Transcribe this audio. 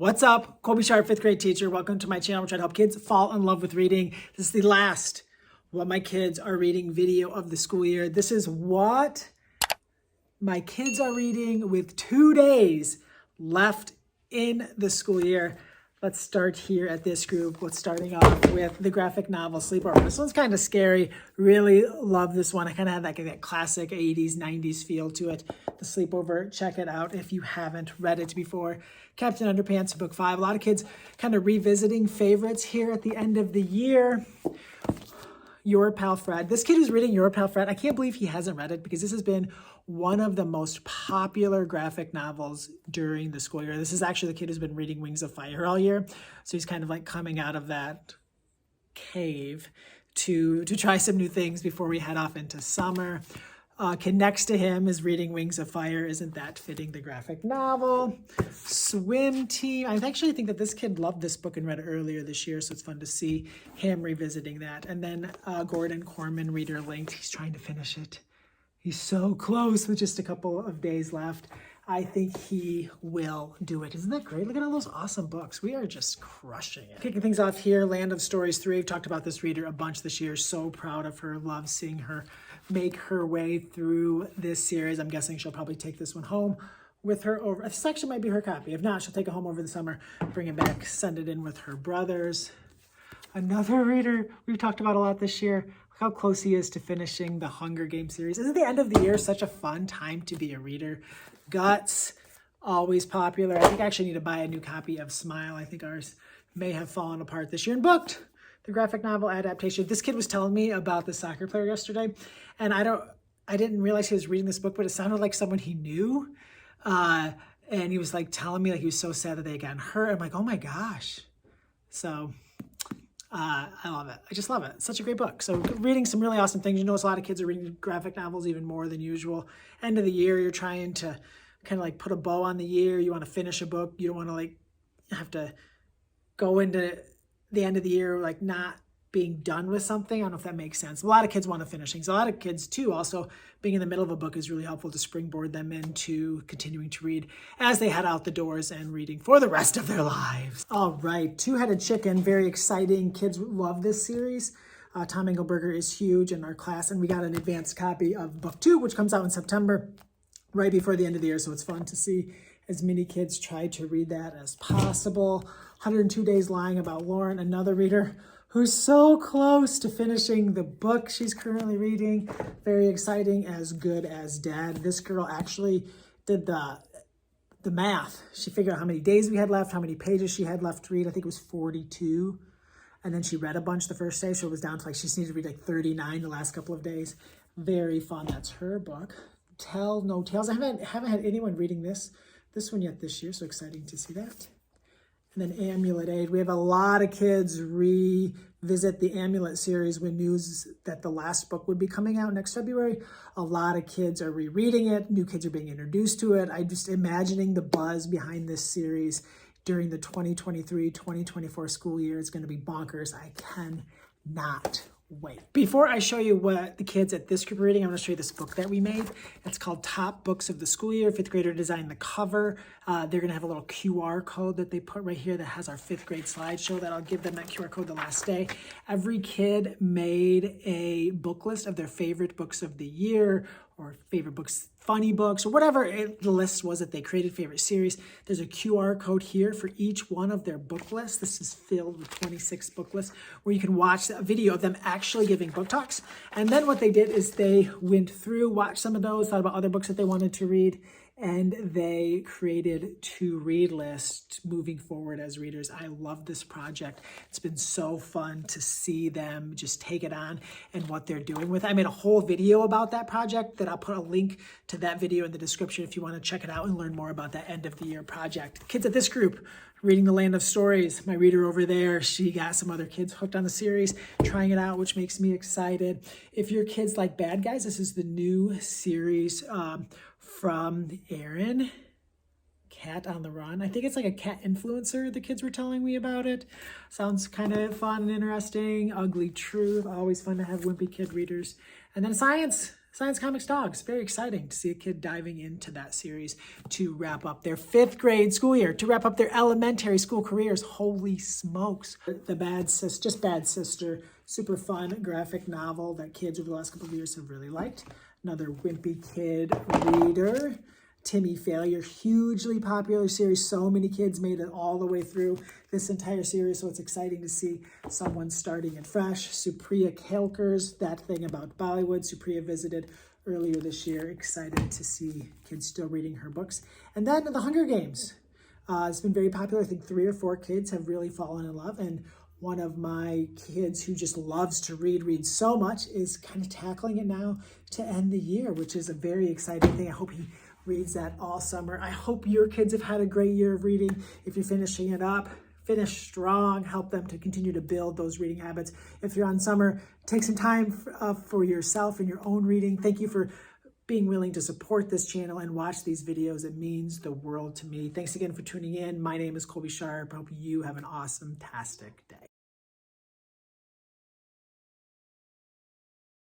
What's up? Colby Sharp, 5th grade teacher. Welcome to my channel. We're trying to help kids fall in love with reading. This is the last What My Kids Are Reading video of the school year. This is what my kids are reading with 2 days left in the school year. Let's start here at this group. Let's starting off with the graphic novel Sleepover. This one's kind of scary. Really love this one. I kind of have that classic 80s, 90s feel to it. The Sleepover, check it out if you haven't read it before. Captain Underpants, book 5. A lot of kids kind of revisiting favorites here at the end of the year. Your Pal Fred. This kid who's reading Your Pal Fred, I can't believe he hasn't read it because this has been one of the most popular graphic novels during the school year. This is actually the kid who's been reading Wings of Fire all year. So he's kind of like coming out of that cave to try some new things before we head off into summer. Kid next to him is reading Wings of Fire. Isn't that fitting the graphic novel? Swim Team. I actually think that this kid loved this book and read it earlier this year, so it's fun to see him revisiting that. And then Gordon Corman, Reader Linked. He's trying to finish it. He's so close with just a couple of days left. I think he will do it. Isn't that great? Look at all those awesome books. We are just crushing it. Kicking things off here, Land of Stories 3. I've talked about this reader a bunch this year. So proud of her. Love seeing her make her way through this series. I'm guessing she'll probably take this one home with her over. This actually might be her copy. If not, she'll take it home over the summer, bring it back, send it in with her brothers. Another reader we've talked about a lot this year. Look how close he is to finishing the Hunger Games series. Isn't the end of the year such a fun time to be a reader? Guts, always popular. I think I actually need to buy a new copy of Smile. I think ours may have fallen apart this year. And Booked, the graphic novel adaptation. This kid was telling me about the soccer player yesterday, and I didn't realize he was reading this book, but it sounded like someone he knew. And he was like telling me like he was so sad that they had gotten hurt. I'm like, oh my gosh. So I love it. I just love it. It's such a great book. So reading some really awesome things. You notice a lot of kids are reading graphic novels even more than usual. End of the year, you're trying to kind of like put a bow on the year. You want to finish a book. You don't want to like have to go into the end of the year like not being done with something. I don't know if that makes sense. A lot of kids want to finish things. A lot of kids too, also being in the middle of a book is really helpful to springboard them into continuing to read as they head out the doors and reading for the rest of their lives. All right, Two-Headed Chicken, very exciting. Kids love this series. Tom Engelberger is huge in our class, and we got an advanced copy of book 2, which comes out in September, right before the end of the year. So it's fun to see as many kids try to read that as possible. 102 Days Lying About Lauren, another reader who's so close to finishing the book she's currently reading. Very exciting, As Good as Dead. This girl actually did the math. She figured out how many days we had left, how many pages she had left to read. I think it was 42. And then she read a bunch the first day, so it was down to like she just needed to read like 39 the last couple of days. Very fun. That's her book. Tell No Tales. I haven't had anyone reading this one yet this year, so exciting to see that. And then Amulet Aid. We have a lot of kids revisit the Amulet series when news that the last book would be coming out next February. A lot of kids are rereading it. New kids are being introduced to it. I'm just imagining the buzz behind this series during the 2023-2024 school year. It's going to be bonkers. I cannot wait. Before I show you what the kids at this group are reading, I'm going to show you this book that we made. It's called Top Books of the School Year. 5th grader designed the cover. They're going to have a little QR code that they put right here that has our 5th grade slideshow that I'll give them that QR code the last day. Every kid made a book list of their favorite books of the year or favorite books, funny books, or whatever the list was that they created, favorite series. There's a QR code here for each one of their book lists. This is filled with 26 book lists where you can watch a video of them actually giving book talks. And then what they did is they went through, watched some of those, thought about other books that they wanted to read, and they created to-read lists moving forward as readers. I love this project. It's been so fun to see them just take it on and what they're doing with it. I made a whole video about that project that I'll put a link to that video in the description if you want to check it out and learn more about that end of the year project. The kids at this group reading The Land of Stories. My reader over there, she got some other kids hooked on the series, trying it out, which makes me excited. If your kids like Bad Guys, this is the new series from Aaron, Cat on the Run. I think it's like a cat influencer. The kids were telling me about it. Sounds kind of fun and interesting. Ugly Truth, always fun to have wimpy kid readers. And then science. Science Comics Dogs. Very exciting to see a kid diving into that series to wrap up their 5th grade school year, to wrap up their elementary school careers. Holy smokes. The Bad Sister, super fun graphic novel that kids over the last couple of years have really liked. Another wimpy kid reader. Timmy Failure, hugely popular series. So many kids made it all the way through this entire series, so it's exciting to see someone starting it fresh. Supriya Kelkar's That Thing About Bollywood. Supriya visited earlier this year. Excited to see kids still reading her books. And then The Hunger Games. It's been very popular. I think 3 or 4 kids have really fallen in love, and one of my kids who just loves to read so much, is kind of tackling it now to end the year, which is a very exciting thing. I hope he reads that all summer. I hope your kids have had a great year of reading. If you're finishing it up, finish strong, help them to continue to build those reading habits. If you're on summer, take some time for yourself and your own reading. Thank you for being willing to support this channel and watch these videos. It means the world to me. Thanks again for tuning in. My name is Colby Sharp. I hope you have an awesome-tastic day.